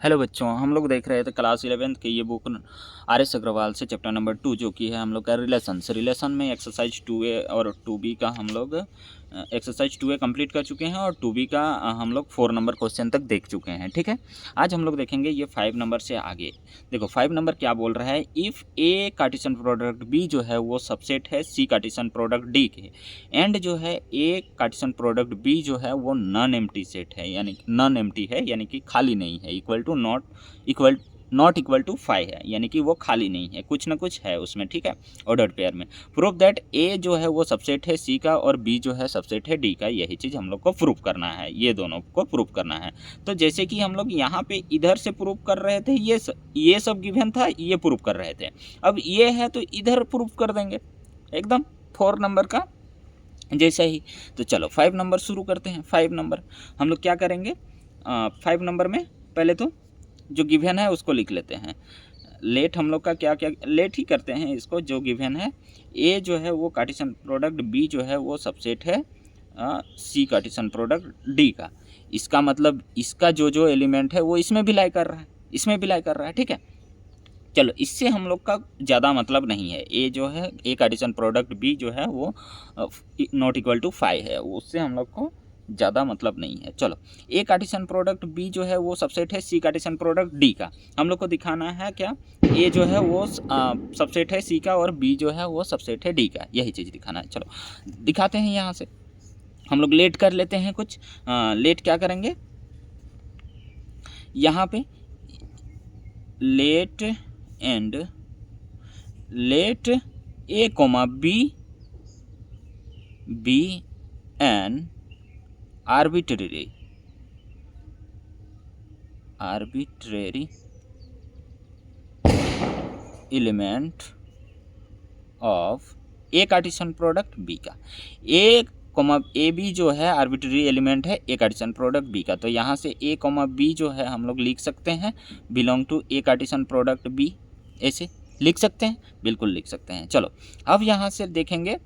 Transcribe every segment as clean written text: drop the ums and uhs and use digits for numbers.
Hello बच्चों, हम लोग देख रहे थे क्लास 11th की ये बुक आर एस अग्रवाल से चैप्टर नंबर 2 जो कि है हम लोग का रिलेशन में एक्सरसाइज 2A और 2B का हम लोग एक्सरसाइज 2A कंप्लीट कर चुके हैं और 2B का हम लोग 4 नंबर क्वेश्चन तक देख चुके हैं। ठीक है, आज हम लोग देखेंगे ये 5 नंबर से आगे। देखो 5 नंबर क्या बोल रहा है, if A Cartesian product B जो है वो सबसेट है सी कार्टेशियन प्रोडक्ट डी के, एंड जो है ए कार्टेशियन प्रोडक्ट बी जो है वो नॉन एम्प्टी सेट है, यानी नॉन एम्प्टी है यानी कि खाली नहीं है, equal to not equal to 5 है यानी कि वो खाली नहीं है, कुछ ना कुछ है उसमें। ठीक है, ऑर्डर्ड पेयर में प्रूव दैट ए जो है वो सबसेट है सी का और बी जो है सबसेट है डी का। यही चीज़ हम लोग को प्रूव करना है, ये दोनों को प्रूव करना है। तो जैसे कि हम लोग यहाँ पे इधर से प्रूव कर रहे थे, ये सब गिवन था, ये प्रूव कर रहे थे। अब ये है तो इधर प्रूव कर देंगे एकदम 4 नंबर का जैसे ही। तो चलो 5 नंबर शुरू करते हैं। 5 नंबर हम लोग क्या करेंगे, 5 नंबर में पहले तो जो गिवन है उसको लिख लेते हैं। लेट हम लोग का क्या क्या लेट ही करते हैं इसको, जो गिवन है ए जो है वो कार्टेशियन प्रोडक्ट बी जो है वो सबसेट है सी कार्टेशियन प्रोडक्ट डी का। इसका मतलब इसका जो जो एलिमेंट है वो इसमें भी लाई कर रहा है, इसमें भी लाई कर रहा है। ठीक है, चलो इससे हम लोग का ज़्यादा मतलब नहीं है। ए जो है ए कार्टेशियन प्रोडक्ट बी जो है वो नॉट इक्वल टू 5 है, उससे हम लोग को ज़्यादा मतलब नहीं है। चलो ए कार्टेशियन प्रोडक्ट बी जो है वो सबसेट है सी कार्टेशियन प्रोडक्ट डी का। हम लोग को दिखाना है क्या, ए जो है वो सबसेट है सी का और बी जो है वो सबसेट है डी का, यही चीज़ दिखाना है। चलो दिखाते हैं। यहाँ से हम लोग लेट कर लेते हैं कुछ। लेट क्या करेंगे, यहाँ पे let and let A comma B be an arbitrary element of A Cartesian product B का। ए कोमा ए बी जो है आर्बिट्रेरी एलिमेंट है ए कार्टेशियन प्रोडक्ट बी का। तो यहाँ से ए कोमा बी जो है हम लोग लिख सकते हैं belong to A Cartesian product B, ऐसे लिख सकते हैं, बिल्कुल लिख सकते हैं। चलो अब यहाँ से देखेंगे,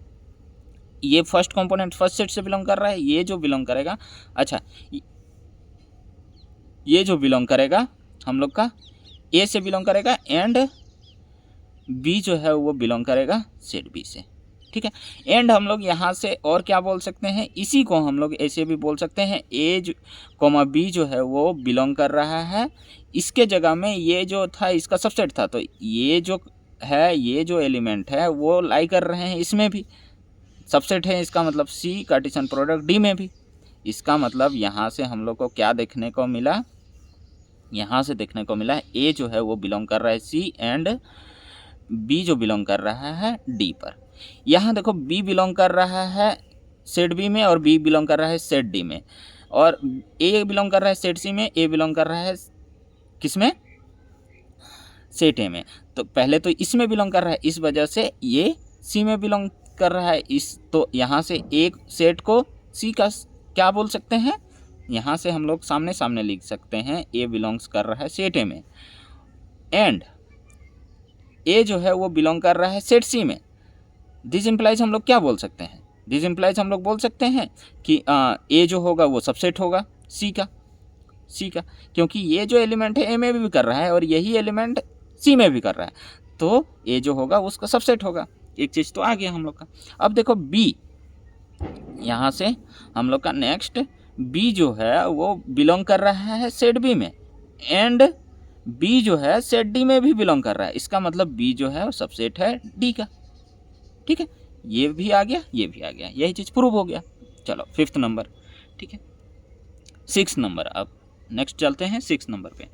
ये फर्स्ट कंपोनेंट फर्स्ट सेट से बिलोंग कर रहा है, ये जो बिलोंग करेगा, अच्छा ये जो बिलोंग करेगा हम लोग का ए से बिलोंग करेगा एंड बी जो है वो बिलोंग करेगा सेट बी से। ठीक है, एंड हम लोग यहाँ से और क्या बोल सकते हैं, इसी को हम लोग ऐसे भी बोल सकते हैं ए कोमा बी जो है वो बिलोंग कर रहा है, इसके जगह में ये जो था इसका सबसेट था, तो ये जो है ये जो एलिमेंट है वो लाई कर रहे हैं इसमें भी सबसेट है, इसका मतलब सी कार्टेशियन प्रोडक्ट डी में भी। इसका मतलब यहाँ से हम लोग को क्या देखने को मिला, यहाँ से देखने को मिला ए जो है वो बिलोंग कर रहा है सी एंड बी जो बिलोंग कर रहा है डी पर। यहाँ देखो बी बिलोंग कर रहा है सेट बी में और बी बिलोंग कर रहा है सेट डी में, और ए बिलोंग कर रहा है सेट सी में, ए बिलोंग कर रहा है किस में, सेट ए में। तो पहले तो इसमें बिलोंग कर रहा है, इस वजह से ये सी में बिलोंग कर रहा है इस, तो यहाँ से एक सेट को सी का क्या बोल सकते हैं, यहाँ से हम लोग सामने सामने लिख सकते हैं ए बिलोंग्स कर रहा है सेट ए में एंड ए जो है वो बिलोंग कर रहा है सेट सी में। दिस इम्प्लाइज हम लोग क्या बोल सकते हैं, दिस इम्प्लाइज हम लोग बोल सकते हैं कि ए जो होगा वो सबसेट होगा सी का, क्योंकि ये जो एलिमेंट है ए में भी कर रहा है और यही एलिमेंट सी में भी कर रहा है, तो ए जो होगा उसका सबसेट होगा। एक चीज़ तो आ गया हम लोग का। अब देखो बी, यहाँ से हम लोग का नेक्स्ट बी जो है वो बिलोंग कर रहा है सेट बी में एंड बी जो है सेट डी में भी बिलोंग कर रहा है, इसका मतलब बी जो है सबसेट है डी का। ठीक है, ये भी आ गया, ये भी आ गया, यही चीज़ प्रूव हो गया। चलो 5th नंबर। ठीक है, 6th नंबर। अब नेक्स्ट चलते हैं 6th नंबर पे।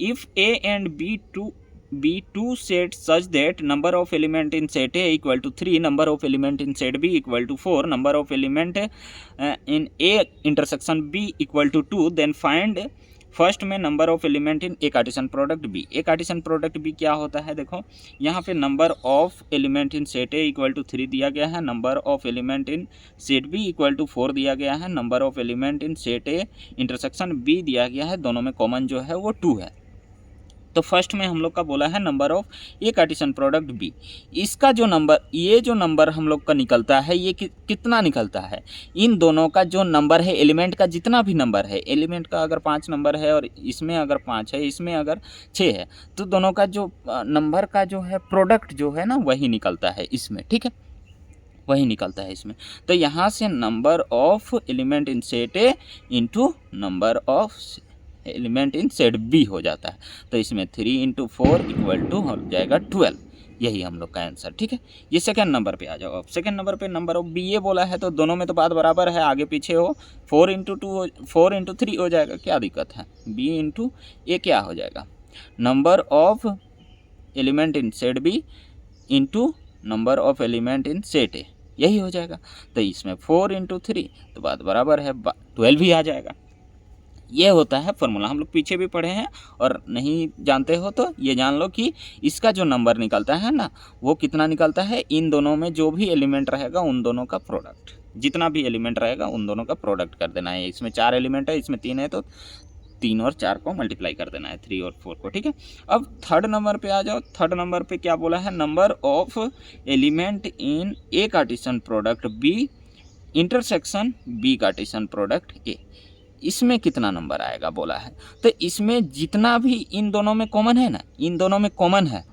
If A and B two set such that number of element in set A equal to 3, number of element in set B equal to 4, number of element in A intersection B equal to 2, then find first में number of element in A Cartesian product B. A Cartesian product B क्या होता है, देखो यहाँ पे number of element in set A equal to 3 दिया गया है, number of element in set B equal to 4 दिया गया है, number of element in set A intersection B दिया गया है, दोनों में कॉमन जो है वो 2 है। तो फर्स्ट में हम लोग का बोला है number of A Cartesian product B. इसका जो नंबर, ये जो नंबर हम लोग का निकलता है ये कितना निकलता है, इन दोनों का जो नंबर है एलिमेंट का, जितना भी नंबर है एलिमेंट का, अगर 5 नंबर है और इसमें अगर 5 है, इसमें अगर 6 है, तो दोनों का जो नंबर का जो है प्रोडक्ट जो है ना वही निकलता है इसमें, ठीक है, वही निकलता है इसमें। तो यहाँ से number of element in set A into number of element in set B हो जाता है। तो इसमें 3 इंटू 4 इक्वल टू हो जाएगा 12। यही हम लोग का आंसर, ठीक है। ये सेकंड नंबर पे आ जाओ। अब सेकंड नंबर पे नंबर ऑफ बी ए बोला है, तो दोनों में तो बात बराबर है, आगे पीछे हो, 4 इंटू 3 हो जाएगा, क्या दिक्कत है। बी इंटू ए क्या हो जाएगा, number of element in set B into number of element in set A, यही हो जाएगा। तो इसमें 4 इंटू 3 तो बात बराबर है 12 ही आ जाएगा। ये होता है फॉर्मूला, हम लोग पीछे भी पढ़े हैं, और नहीं जानते हो तो ये जान लो कि इसका जो नंबर निकलता है ना वो कितना निकलता है, इन दोनों में जो भी एलिमेंट रहेगा उन दोनों का प्रोडक्ट, जितना भी एलिमेंट रहेगा उन दोनों का प्रोडक्ट कर देना है। इसमें 4 एलिमेंट है, इसमें 3 है, तो 3 और 4 को मल्टीप्लाई कर देना है, 3 और 4 को, ठीक है। अब थर्ड नंबर पे आ जाओ। थर्ड नंबर पे क्या बोला है, number of element in A Cartesian product B intersection B Cartesian product A, इसमें कितना नंबर आएगा बोला है। तो इसमें जितना भी इन दोनों में कॉमन है ना, इन दोनों में कॉमन है,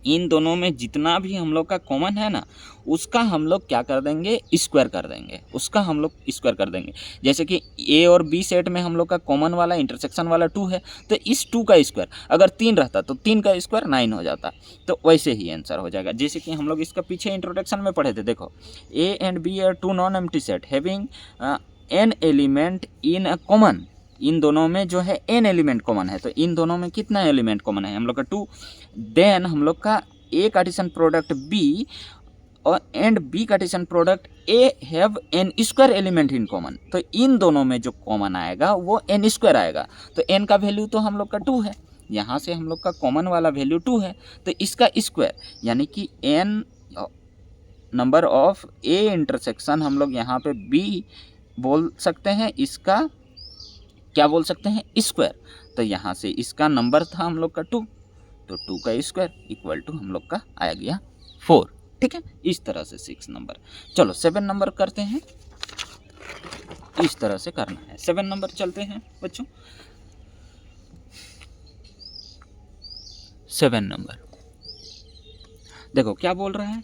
इन दोनों में जितना भी हम लोग का कॉमन है ना उसका हम लोग क्या कर देंगे, स्क्वायर कर देंगे, उसका हम लोग स्क्वायर कर देंगे। जैसे कि ए और बी सेट में हम लोग का कॉमन वाला इंटरसेक्शन वाला 2 है, तो इस 2 का स्क्वायर अगर 3 रहता तो 3 का स्क्वायर 9 हो जाता, तो वैसे ही आंसर हो जाएगा। जैसे कि हम लोग इसका पीछे इंट्रोडक्शन में पढ़े थे, देखो A and B are 2 non empty set having n element in a common, इन दोनों में जो है एन एलिमेंट कॉमन है, तो इन दोनों में कितना एलिमेंट कॉमन है हम लोग का 2। देन हम लोग का ए कार्टेशियन प्रोडक्ट बी और and B Cartesian product A have N square element in common, तो इन दोनों में जो कॉमन आएगा वो एन स्क्वायर आएगा। तो एन का वैल्यू तो हम लोग का 2 है, यहाँ से हम लोग का कॉमन वाला वैल्यू 2 है, तो इसका स्क्वायर यानी कि N number of A intersection हम लोग यहाँ पे बी बोल सकते हैं, इसका क्या बोल सकते हैं, स्क्वायर। तो यहाँ से इसका नंबर था हम लोग का 2, तो 2 का स्क्वायर इक्वल टू हम लोग का आ गया 4, ठीक है। इस तरह से 6 नंबर। चलो 7 नंबर करते हैं, इस तरह से करना है। 7 नंबर चलते हैं बच्चों। 7 नंबर देखो क्या बोल रहा है,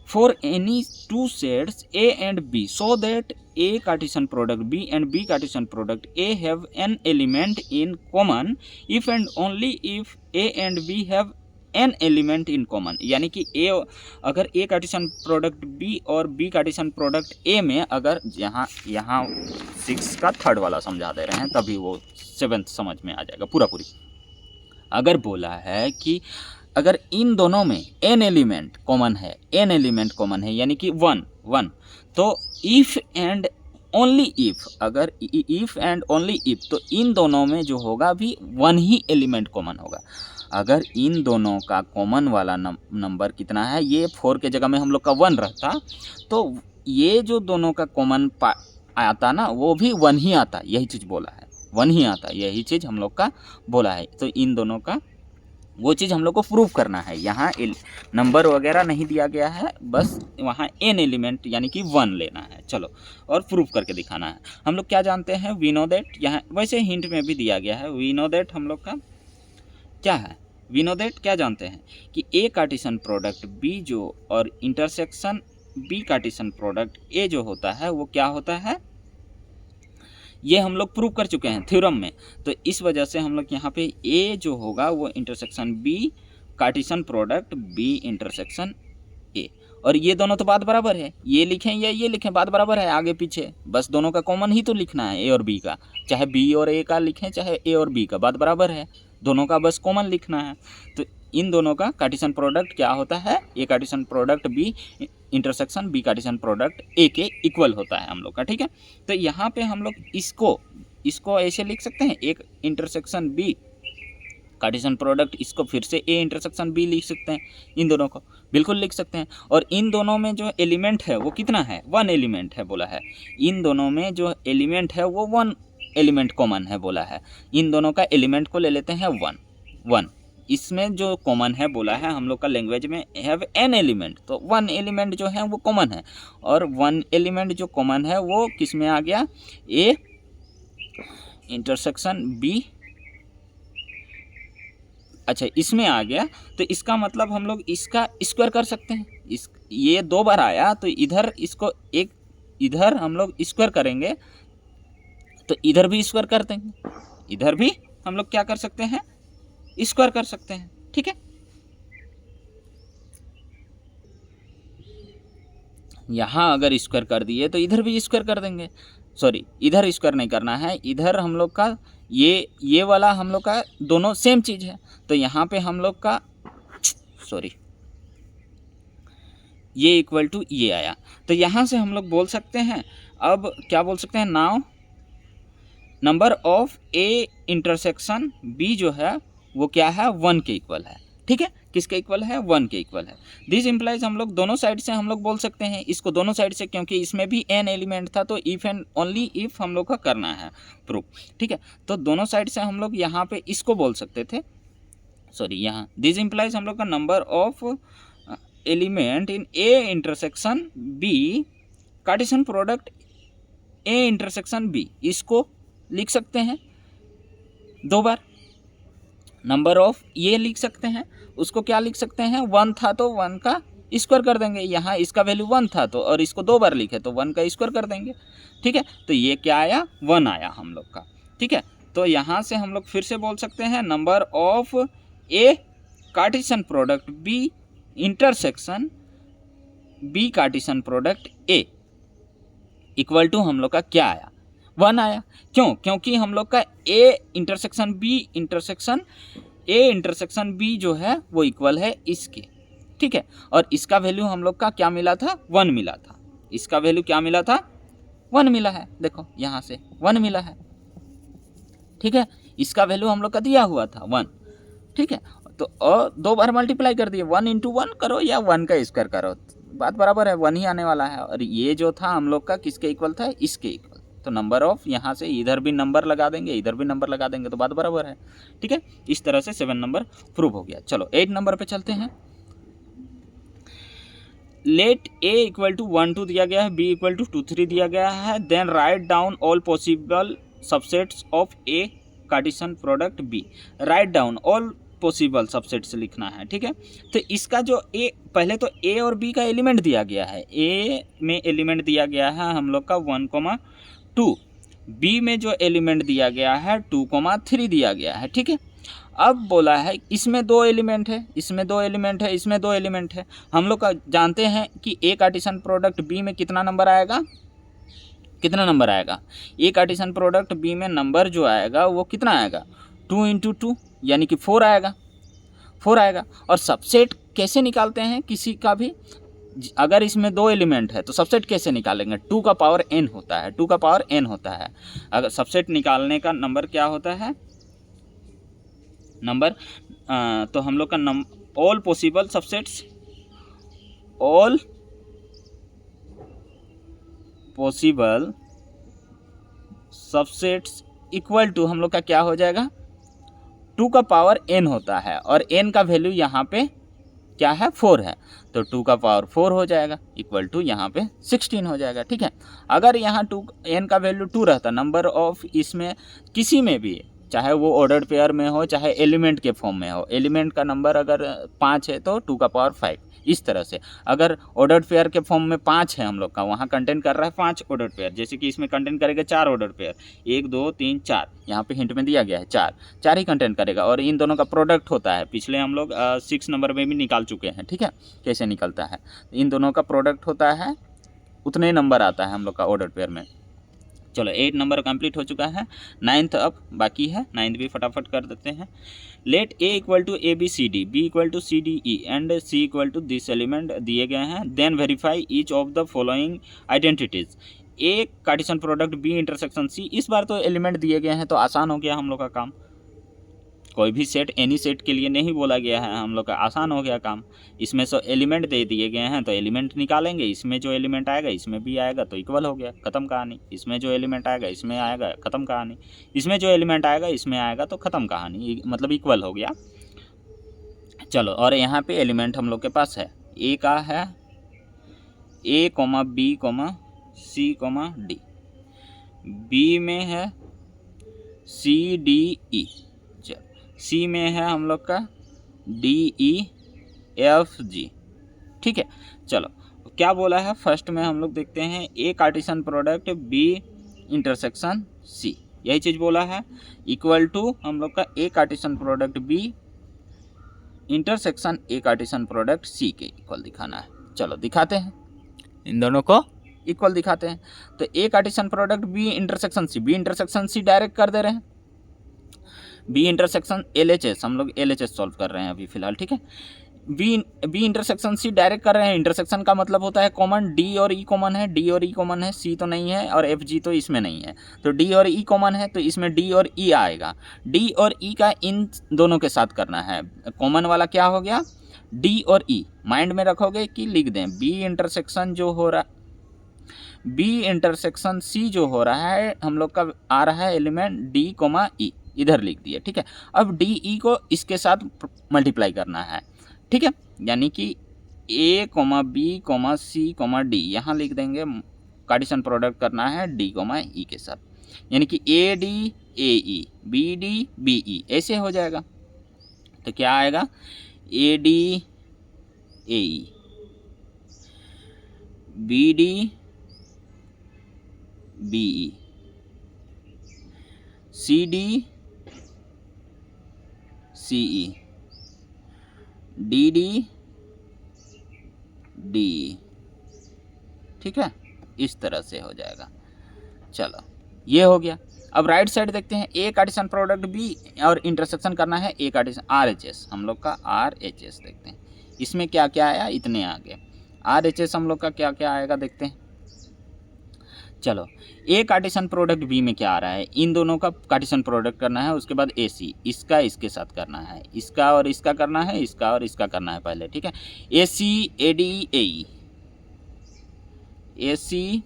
for any 2 sets A and B so that A Cartesian product B and B Cartesian product A have an element in common if and only if A and B have an element in common, यानी कि A अगर A Cartesian product B और B Cartesian product A में अगर यहाँ 6 का third वाला समझा दे रहे हैं तभी वो 7th समझ में आ जाएगा पूरा पूरी। अगर बोला है कि अगर इन दोनों में n एलिमेंट कॉमन है, n एलिमेंट कॉमन है यानी कि 1, तो इफ़ एंड ओनली इफ़, अगर इफ़ एंड ओनली इफ़, तो इन दोनों में जो होगा भी 1 ही एलिमेंट कॉमन होगा। अगर इन दोनों का कॉमन वाला नंबर कितना है, ये 4 के जगह में हम लोग का 1 रहता, तो ये जो दोनों का कॉमन आता ना वो भी 1 ही आता, यही चीज़ बोला है, 1 ही आता, यही चीज़ हम लोग का बोला है। तो इन दोनों का वो चीज़ हम लोग को प्रूव करना है। यहाँ नंबर वगैरह नहीं दिया गया है, बस वहाँ n एलिमेंट यानी कि 1 लेना है। चलो और प्रूव करके दिखाना है। हम लोग क्या जानते हैं, वी नो दैट, यहाँ वैसे हिंट में भी दिया गया है, वी नो दैट हम लोग का क्या है, वी नो दैट क्या जानते हैं कि ए कार्टेशियन प्रोडक्ट बी जो और intersection B Cartesian product A जो होता है वो क्या होता है, ये हम लोग प्रूव कर चुके हैं थ्योरम में। तो इस वजह से हम लोग यहाँ पे ए जो होगा वो intersection B Cartesian product B intersection A, और ये दोनों तो बात बराबर है, ये लिखें या ये लिखें बात बराबर है, आगे पीछे बस दोनों का कॉमन ही तो लिखना है, ए और बी का, चाहे बी और ए का लिखें चाहे ए और बी का, बात बराबर है, दोनों का बस कॉमन लिखना है। तो इन दोनों का कार्टेशियन प्रोडक्ट क्या होता है, A Cartesian product B intersection B Cartesian product A के इक्वल होता है हम लोग का, ठीक है। तो यहाँ पे हम लोग इसको ऐसे लिख सकते हैं, एक इंटरसेक्शन बी कार्टेशियन प्रोडक्ट, इसको फिर से ए इंटरसेक्शन बी लिख सकते हैं, इन दोनों को बिल्कुल लिख सकते हैं। और इन दोनों में जो एलिमेंट है वो कितना है, 1 एलिमेंट है बोला है, इन दोनों में जो एलिमेंट है वो 1 एलिमेंट कॉमन है बोला है, इन दोनों का एलिमेंट को ले लेते हैं 1, 1, इसमें जो कॉमन है बोला है हम लोग का लैंग्वेज में हैव एन एलिमेंट, तो 1 एलिमेंट जो है वो कॉमन है, और 1 एलिमेंट जो कॉमन है वो किस में आ गया, ए इंटरसेक्शन बी, अच्छा इसमें आ गया। तो इसका मतलब हम लोग इसका स्क्वायर कर सकते हैं, ये 2 बार आया तो इधर इसको एक, इधर हम लोग स्क्वायर करेंगे तो इधर भी स्क्वायर कर देंगे, इधर भी हम लोग क्या कर सकते हैं, स्क्वायर कर सकते हैं, ठीक है। यहाँ अगर स्क्वायर कर दिए तो इधर भी स्क्वायर कर देंगे, सॉरी इधर स्क्वायर नहीं करना है, इधर हम लोग का ये वाला हम लोग का दोनों सेम चीज़ है, तो यहाँ पे हम लोग का सॉरी ये इक्वल टू ये आया, तो यहाँ से हम लोग बोल सकते हैं, अब क्या बोल सकते हैं, now number of A intersection B जो है वो क्या है, 1 के इक्वल है, ठीक है, किसके इक्वल है, 1 के इक्वल है। दिस इम्प्लाइज हम लोग दोनों साइड से हम लोग बोल सकते हैं इसको, दोनों साइड से, क्योंकि इसमें भी एन एलिमेंट था, तो इफ़ एंड ओनली इफ़ हम लोग का करना है प्रूफ, ठीक है। तो दोनों साइड से हम लोग यहाँ पे इसको बोल सकते थे, सॉरी यहाँ दिस इम्प्लाइज हम लोग का number of element in A intersection B Cartesian product A intersection B, इसको लिख सकते हैं 2 बार, नंबर ऑफ ये लिख सकते हैं, उसको क्या लिख सकते हैं, 1 था तो 1 का स्क्वायर कर देंगे, यहाँ इसका वैल्यू 1 था तो, और इसको 2 बार लिखे तो 1 का स्क्वायर कर देंगे, ठीक है। तो ये क्या आया, 1 आया हम लोग का, ठीक है। तो यहाँ से हम लोग फिर से बोल सकते हैं number of A Cartesian product B intersection B Cartesian product A equal to हम लोग का क्या आया, 1 आया। क्यों, क्योंकि हम लोग का ए इंटरसेक्शन बी जो है वो इक्वल है इसके, ठीक है, और इसका वैल्यू हम लोग का क्या मिला था, 1 मिला था, इसका वैल्यू क्या मिला था, 1 मिला है, देखो यहाँ से 1 मिला है, ठीक है, इसका वैल्यू हम लोग का दिया हुआ था 1, ठीक है। तो और 2 बार मल्टीप्लाई कर दिए, 1 × 1 करो या 1 का स्क्वायर करो, बात बराबर है, 1 ही आने वाला है, और ये जो था हम लोग का किसके इक्वल था, इसके इक्वल, तो नंबर ऑफ यहाँ से इधर भी नंबर लगा देंगे, इधर भी नंबर लगा देंगे, तो बात बराबर है, ठीक है। इस तरह से 7 नंबर प्रूव हो गया। चलो 8 नंबर पे चलते हैं। लेट ए इक्वल टू 1 2 दिया गया है, बी इक्वल टू 2 3 दिया गया है, then write down all possible subsets of A Cartesian product B, write down all possible subsets लिखना है, ठीक है। तो इसका जो ए, पहले तो ए और बी का एलिमेंट दिया गया है, ए में एलिमेंट दिया गया है हम लोग का 1,2, बी में जो एलिमेंट दिया गया है 2,3 दिया गया है, ठीक है। अब बोला है इसमें 2 एलिमेंट है, इसमें 2 एलिमेंट है, इसमें 2 एलिमेंट है, हम लोग का जानते हैं कि ए कार्टेशियन प्रोडक्ट बी में कितना नंबर आएगा, कितना नंबर आएगा, ए कार्टेशियन प्रोडक्ट बी में नंबर जो आएगा वो कितना आएगा, 2 × 2 यानी कि 4 आएगा, 4 आएगा। और सबसेट कैसे निकालते हैं किसी का भी, अगर इसमें 2 एलिमेंट है तो सबसेट कैसे निकालेंगे, 2 का पावर n होता है, 2 का पावर n होता है। अगर सबसेट निकालने का नंबर क्या होता है, नंबर तो हम लोग का all possible subsets, all possible subsets equal to हम लोग का क्या हो जाएगा, 2 का पावर n होता है, और n का वैल्यू यहाँ पे क्या है, 4 है, तो 2 का पावर 4 हो जाएगा, इक्वल टू यहाँ पे 16 हो जाएगा, ठीक है। अगर यहाँ n का वैल्यू 2 रहता, नंबर ऑफ इसमें किसी में भी, चाहे वो ऑर्डर्ड पेयर में हो चाहे एलिमेंट के फॉर्म में हो, एलिमेंट का नंबर अगर 5 है तो 2 का पावर 5, इस तरह से। अगर ऑर्डर्ड पेयर के फॉर्म में 5 है हम लोग का, वहाँ कंटेंट कर रहा है 5 ऑर्डर्ड पेयर, जैसे कि इसमें कंटेंट करेगा 4 ऑर्डर्ड पेयर, 1 2 3 4, यहाँ पे हिंट में दिया गया है 4 ही कंटेंट करेगा, और इन दोनों का प्रोडक्ट होता है, पिछले हम लोग 6 नंबर में भी निकाल चुके हैं, ठीक है, कैसे निकलता है, इन दोनों का प्रोडक्ट होता है, उतने नंबर आता है हम लोग का ऑर्डर्ड पेयर में। चलो 8 नंबर कंप्लीट हो चुका है, 9th अब बाकी है, 9th भी फटाफट कर देते हैं। Let A equal to A B C D, B equal to C D E and C equal to this element दिए गए हैं, then verify each of the following identities, A Cartesian product B intersection C. इस बार तो element दिए गए हैं तो आसान हो गया हम लोग का काम, कोई भी सेट एनी सेट के लिए नहीं बोला गया है, हम लोग का आसान हो गया काम। इसमें से एलिमेंट दे दिए गए हैं तो एलिमेंट निकालेंगे, इसमें जो एलिमेंट आएगा इसमें भी आएगा तो इक्वल हो गया, ख़त्म कहानी। इसमें जो एलिमेंट आएगा इसमें आएगा, ख़त्म कहानी। इसमें जो एलिमेंट आएगा इसमें आएगा तो ख़त्म कहानी, मतलब इक्वल हो गया। चलो, और यहाँ पे एलिमेंट हम लोग के पास है, ए का है A comma B comma C comma D, B में है सी डी ई, सी में है हम लोग का डी ई एफ जी। ठीक है, चलो क्या बोला है फर्स्ट में हम लोग देखते हैं, A Cartesian product B intersection C, यही चीज़ बोला है, इक्वल टू हम लोग का A Cartesian product B intersection A Cartesian product C के इक्वल दिखाना है। चलो दिखाते हैं, इन दोनों को इक्वल दिखाते हैं। तो A Cartesian product B intersection C, B intersection C direct कर दे रहे हैं, B intersection L H S, हम लोग एल एच एस सॉल्व कर रहे हैं अभी फिलहाल। ठीक है, बी इंटरसेक्शन सी डायरेक्ट कर रहे हैं, इंटरसेक्शन का मतलब होता है कॉमन, डी और ई कॉमन है, डी और ई कॉमन है, सी तो नहीं है और एफ जी तो इसमें नहीं है, तो डी और ई कॉमन है तो इसमें डी और ई आएगा। डी और ई का इन दोनों के साथ करना है, कॉमन वाला क्या हो गया, डी और ई, माइंड में रखोगे कि लिख दें, बी इंटरसेक्शन जो हो रहा, बी इंटरसेक्शन सी जो हो रहा है हम लोग का आ रहा है एलिमेंट डी कोमा ई, इधर लिख दिया। ठीक है, अब डी ई को इसके साथ मल्टीप्लाई करना है। ठीक है, यानी कि A comma B comma C comma D यहाँ लिख देंगे, कार्टेशियन प्रोडक्ट करना है डी कोमा ई के साथ, यानी कि A D A E, B D B E, ऐसे हो जाएगा। तो क्या आएगा, A D A E, B D B E, C D C E, D D D. ठीक है, इस तरह से हो जाएगा। चलो ये हो गया। अब राइट साइड देखते हैं, ए कार्टेशियन प्रोडक्ट बी और इंटरसेक्शन करना है A Cartesian are H S, हम लोग का आर एच एस देखते हैं, इसमें क्या क्या आया, इतने आ गए। आर एच एस हम लोग का क्या क्या आएगा देखते हैं। चलो, ए कार्टेशियन प्रोडक्ट बी में क्या आ रहा है, इन दोनों का कार्टेशियन प्रोडक्ट करना है, उसके बाद ए सी, इसका इसके साथ करना है, इसका और इसका करना है, इसका और इसका करना है पहले। ठीक है, A C A D A E, A C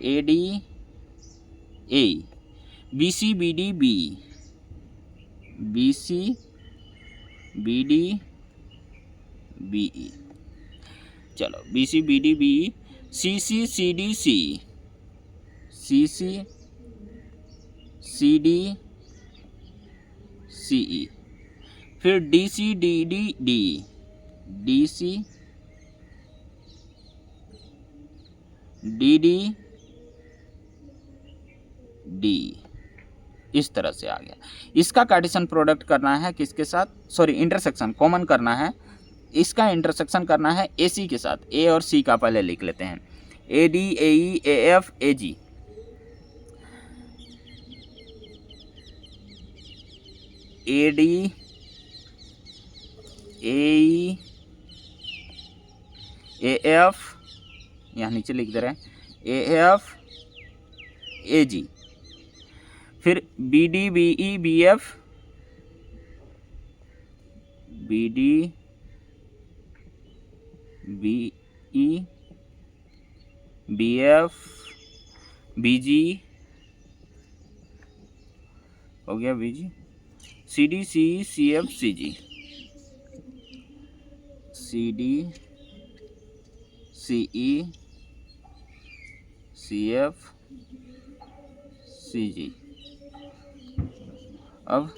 A D A E, B C B D B E, B C B D B E, चलो B C B D B E, C C C D C, C C C D C E, फिर D C D D D, D C D D D, इस तरह से आ गया। इसका Cartesian product करना है किसके साथ, सॉरी इंटरसेक्शन कॉमन करना है, इसका इंटरसेक्शन करना है ए सी के साथ, ए और सी का पहले लिख लेते हैं, A D A E A F A G, A D A E A F, यहाँ नीचे लिख दे रहे हैं, ए एफ ए जी, फिर B D B E B F, B D B E B F B G, हो गया B G, C D C C F C G, C D C E C F C G, अब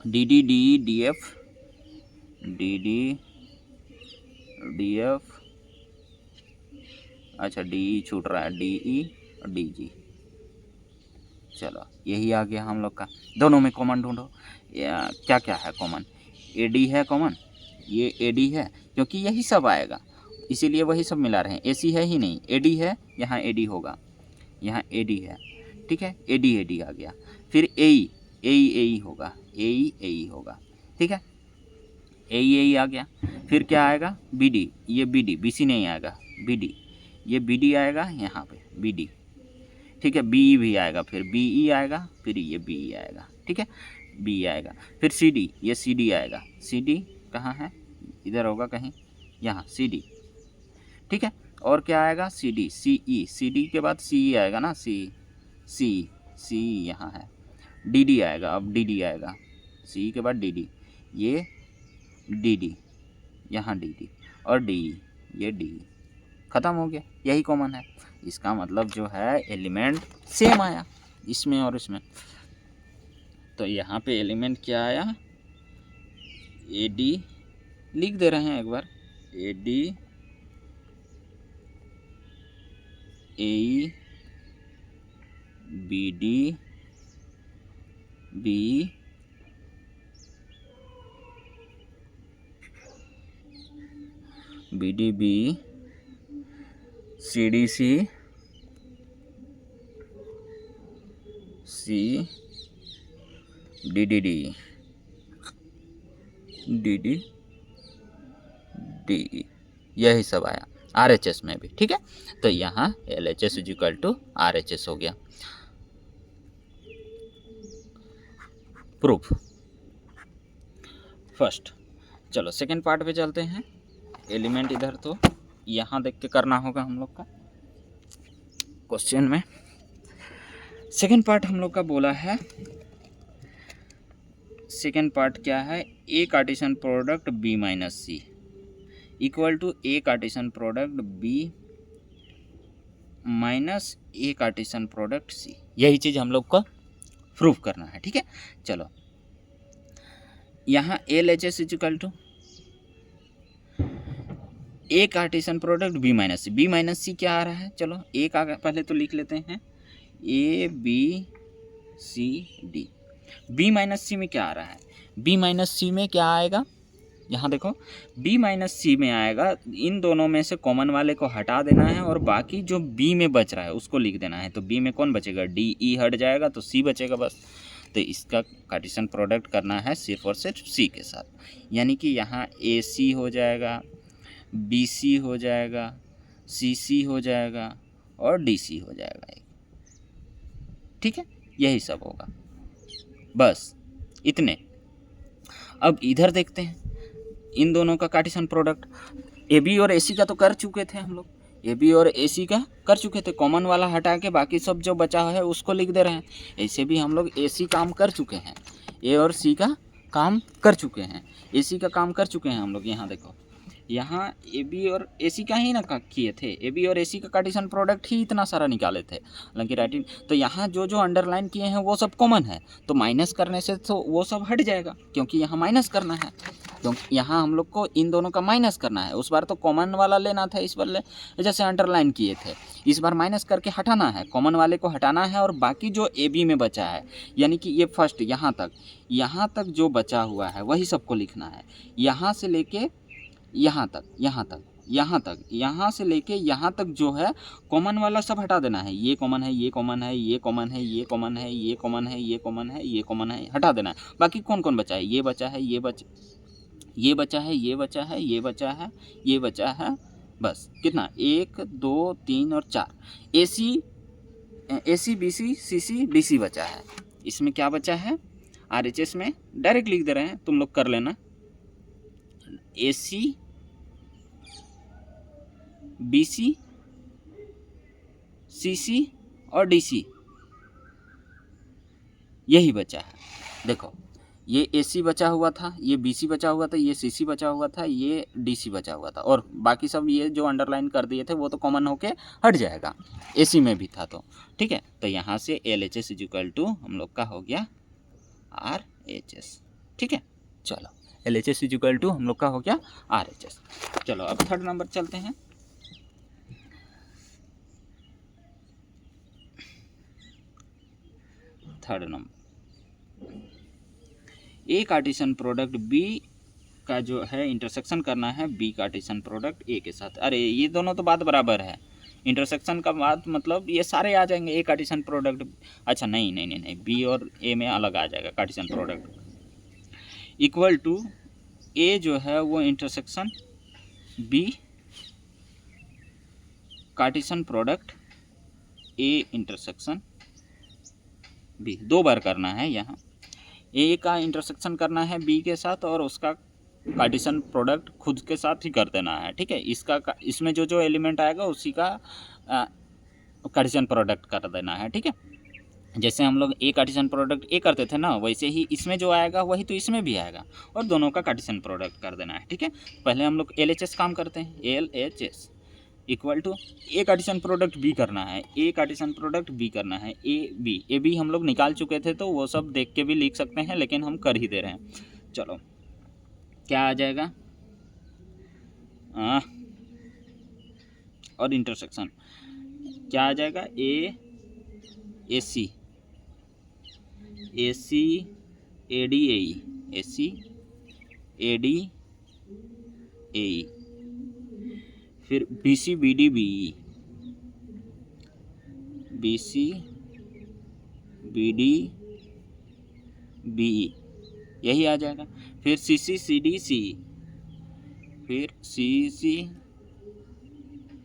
D D D E D F, D D D F, अच्छा D E छूट रहा है, D E और D G. चलो यही आ गया हम लोग का। दोनों में कॉमन ढूंढो, क्या क्या है कॉमन, ए डी है कॉमन, ये ए डी है क्योंकि यही सब आएगा, इसीलिए वही सब मिला रहे हैं, ए सी है ही नहीं, ए डी है, यहाँ ए डी होगा, यहाँ ए डी है। ठीक है, ए डी आ गया, फिर ए ई होगा, ए ई होगा। ठीक है, ए ई आ गया, फिर क्या आएगा, बी डी, ये बी डी, बी सी नहीं आएगा, बी डी, ये बी डी आएगा यहाँ पे बी डी। ठीक है, बी ई भी आएगा, फिर बी ई आएगा, फिर ये बी ई आएगा। ठीक है, बी आएगा। फिर सी डी, ये सी डी आएगा। सी डी कहाँ है, इधर होगा कहीं, यहाँ सी डी, ठीक है। और क्या आएगा, सी D, C E, C D के बाद सी ई आएगा ना, सी सी सी यहाँ है। डी डी आएगा, अब डी डी आएगा, सी के बाद डी डी, ये डी डी, यहाँ डी डी और डी, ये डी, ख़त्म हो गया, यही कॉमन है। इसका मतलब जो है एलिमेंट सेम आया इसमें और इसमें। तो यहाँ पे एलिमेंट क्या आया, ए डी लिख दे रहे हैं एक बार, A D, A, B D, B, B D B, C D C, C D D D, D D D, यही सब आया आर एच एस में भी, ठीक है। तो यहाँ L H S is equal to R H S हो गया। Proof first. चलो सेकेंड पार्ट पे चलते हैं। एलिमेंट इधर तो यहाँ देख के करना होगा हम लोग का क्वेश्चन में। सेकेंड पार्ट हम लोग का बोला है, सेकेंड पार्ट क्या है, A Cartesian product B minus C equal to A Cartesian product B minus A Cartesian product C. यही चीज़ हम लोग को प्रूफ करना है, ठीक है। चलो यहाँ L H S equal to A Cartesian product B minus C. B minus C क्या आ रहा है, चलो ए का पहले तो लिख लेते हैं, A B C D. B minus C में क्या आ रहा है, बी माइनस सी में क्या आएगा, यहाँ देखो बी माइनस सी में आएगा, इन दोनों में से कॉमन वाले को हटा देना है और बाकी जो बी में बच रहा है उसको लिख देना है। तो बी में कौन बचेगा, डी ई हट जाएगा तो सी बचेगा बस। तो इसका कार्टेशियन प्रोडक्ट करना है सिर्फ और सिर्फ सी के साथ, यानी कि यहाँ ए सी हो जाएगा, बी सी हो जाएगा, सी सी हो जाएगा और डी सी हो जाएगा, ठीक है। यही सब होगा बस इतने। अब इधर देखते हैं इन दोनों का कार्टेशियन प्रोडक्ट। ए बी और ए सी का तो कर चुके थे हम लोग, ए बी और ए सी का कर चुके थे, कॉमन वाला हटा के बाकी सब जो बचा है उसको लिख दे रहे हैं। ऐसे भी हम लोग ए सी काम कर चुके हैं, ए और सी का काम कर चुके हैं, ए सी का काम कर चुके हैं हम लोग। यहाँ देखो, यहाँ ए बी और ए सी का ही ना किए थे, ए बी और ए सी का कार्टेशियन प्रोडक्ट ही इतना सारा निकाले थे, हालांकि राइटिंग। तो यहाँ जो जो अंडरलाइन किए हैं वो सब कॉमन है, तो माइनस करने से तो वो सब हट जाएगा, क्योंकि यहाँ माइनस करना है, क्योंकि यहाँ हम लोग को इन दोनों का माइनस करना है। उस बार तो कॉमन वाला लेना था, इस बार जैसे अंडरलाइन किए थे, इस बार माइनस करके हटाना है, कॉमन वाले को हटाना है और बाकी जो ए बी में बचा है, यानी कि ये फर्स्ट यहाँ तक जो बचा हुआ है वही सबको लिखना है। यहाँ से लेके यहाँ तक, यहाँ से लेके यहाँ तक जो है कॉमन वाला सब हटा देना है। ये कॉमन है, ये कॉमन है, ये कॉमन है, ये कॉमन है, ये कॉमन है, ये कॉमन है, ये कॉमन है, हटा देना है। बाकी कौन कौन बचा है, ये बचा है, ये बचा है, ये बचा है, ये बचा है, ये बचा है, बस कितना, 1 2 3 और 4। ए C B C C C D सी बचा है। इसमें क्या बचा है, आर एच एस में डायरेक्ट लिख दे रहे हैं, तुम लोग कर लेना। ए सी बी सी सी सी और डी सी, यही बचा है। देखो ये ए सी बचा हुआ था, ये बी सी बचा हुआ था, ये सी सी बचा हुआ था, ये डी सी बचा हुआ था, और बाकी सब ये जो अंडरलाइन कर दिए थे वो तो कॉमन होके हट जाएगा, ए सी में भी था तो, ठीक है। तो यहाँ से L H S is equal to हम लोग का हो गया आर एच एस, ठीक है। चलो L H S is equal to हम लोग का हो गया आर एच एस। चलो अब थर्ड नंबर चलते हैं। थर्ड नंबर, ए कार्टेशियन प्रोडक्ट बी का जो है इंटरसेक्शन करना है बी कार्टेशियन प्रोडक्ट ए के साथ। अरे ये दोनों तो बात बराबर है, इंटरसेक्शन का बात मतलब ये सारे आ जाएंगे, ए कार्टेशियन प्रोडक्ट, अच्छा नहीं, बी और ए में अलग आ जाएगा cartesian product, equal to A जो है वो intersection B Cartesian product A intersection B. 2 बार करना है यहाँ, ए का इंटरसेक्शन करना है बी के साथ और उसका कार्टेशियन प्रोडक्ट खुद के साथ ही कर देना है, ठीक है। इसमें जो जो एलिमेंट आएगा उसी का कार्टेशियन प्रोडक्ट कर देना है, ठीक है। जैसे हम लोग ए कार्टेशियन प्रोडक्ट ए करते थे ना, वैसे ही इसमें जो आएगा वही तो इसमें भी आएगा और दोनों का कार्टेशियन प्रोडक्ट कर देना है, ठीक है। पहले हम लोग LHS काम करते हैं, LHS equal to A Cartesian product B करना है, ए कार्टेशियन प्रोडक्ट बी करना है, ए बी हम लोग निकाल चुके थे तो वो सब देख के भी लिख सकते हैं, लेकिन हम कर ही दे रहे हैं। चलो क्या आ जाएगा और इंटरसेक्शन क्या आ जाएगा, AC AD AE, फिर BC BD BE यही आ जाएगा। फिर CC CD CE, फिर CC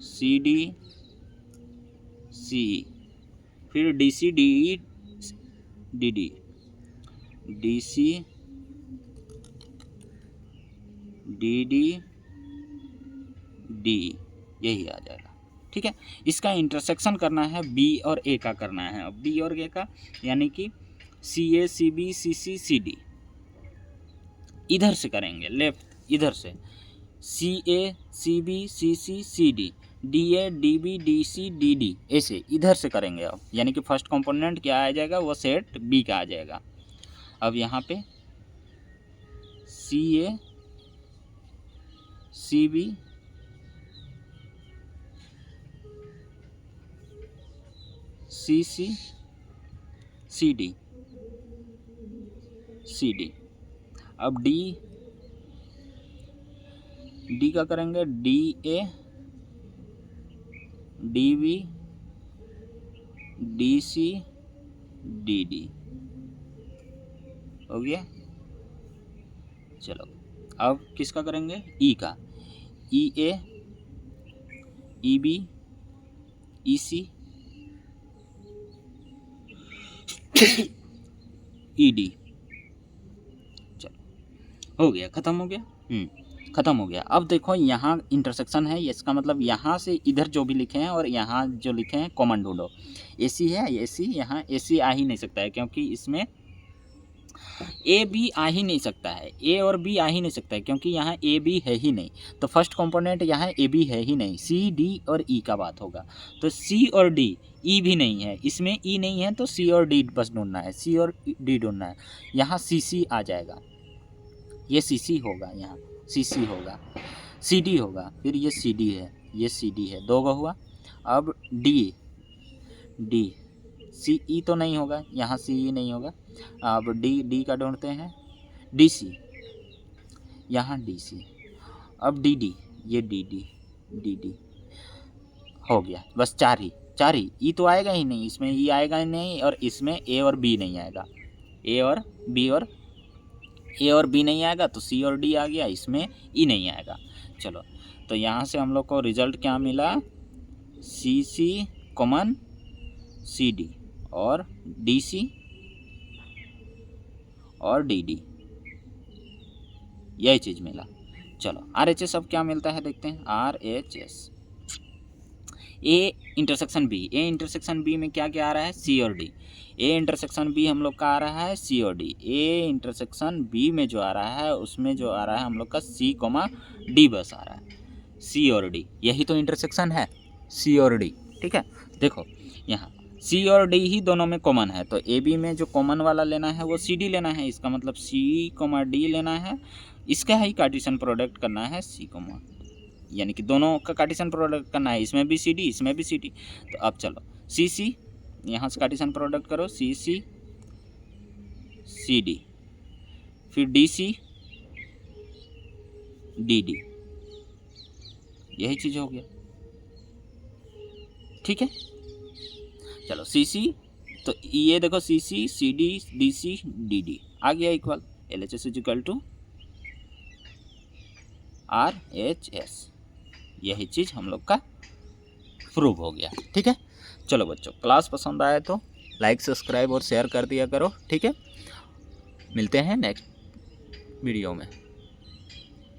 CD CE, फिर DC DE DD DC DD DE यही आ जाएगा, ठीक है। इसका इंटरसेक्शन करना है बी और ए का करना है, बी और ए का यानी कि CA CB CC CD इधर से करेंगे, लेफ्ट इधर से CA CB CC CD DA DB DC DD ऐसे इधर से करेंगे अब, यानी कि फर्स्ट कंपोनेंट क्या आ जाएगा, वो सेट बी का आ जाएगा। अब यहाँ पे CA CB CC CD CD, अब डी का करेंगे DA DB DC DD हो गया। चलो अब किसका करेंगे, ई का, EA EB EC ED, चलो हो गया, ख़त्म हो गया, ख़त्म हो गया। अब देखो यहाँ इंटरसेक्शन है, इसका मतलब यहाँ से इधर जो भी लिखे हैं और यहाँ जो लिखे हैं कॉमन ढूंढो। AC है, AC यहाँ AC आ ही नहीं सकता है क्योंकि इसमें A B आ ही नहीं सकता है, A और B आ ही नहीं सकता है क्योंकि यहाँ A B है ही नहीं। तो फर्स्ट कंपोनेंट यहाँ A B है ही नहीं, C D और E का बात होगा। तो C और D, E भी नहीं है, इसमें E नहीं है तो C और D बस ढूंढना है, C और D ढूंढना है। यहाँ CC आ जाएगा, ये CC होगा, यहाँ CC होगा, CD होगा, फिर ये CD है, ये CD है, दो का हुआ। अब D CE तो नहीं होगा, यहाँ CE नहीं होगा। अब D का ढूंढते हैं, DC यहाँ DC, अब DD, ये DD हो गया, बस चार ही। E तो आएगा ही नहीं, इसमें E आएगा ही नहीं और इसमें A और B नहीं आएगा, A और B नहीं आएगा तो C और D आ गया, इसमें E नहीं आएगा। चलो तो यहाँ से हम लोग को रिजल्ट क्या मिला, CC कॉमन CD और DC और DD, यही चीज़ मिला। चलो RHS अब क्या मिलता है देखते हैं, RHS A इंटरसेक्शन B में क्या क्या आ रहा है, C और D। A इंटरसेक्शन B हम लोग का आ रहा है C और D। A इंटरसेक्शन B में जो आ रहा है उसमें जो आ रहा है हम लोग का C, D बस आ रहा है, C और D, यही तो इंटरसेक्शन है, C और D, ठीक है। देखो यहाँ C और D ही दोनों में कॉमन है, तो AB में जो कॉमन वाला लेना है वो CD लेना है, इसका मतलब C, D लेना है, इसका ही कार्टेशियन प्रोडक्ट करना है C, यानी कि दोनों का कार्टेशियन प्रोडक्ट करना है, इसमें भी CD इसमें भी CD। तो अब चलो CC यहाँ से कार्टेशियन प्रोडक्ट करो, CC CD, फिर DC DD, यही चीज़ हो गया, ठीक है। चलो CC, तो ये देखो CC CD DC DD आ गया equal, LHS is equal to RHS, यही चीज़ हम लोग का प्रूव हो गया, ठीक है। चलो बच्चों, क्लास पसंद आए तो लाइक सब्सक्राइब और शेयर कर दिया करो, ठीक है। मिलते हैं नेक्स्ट वीडियो में।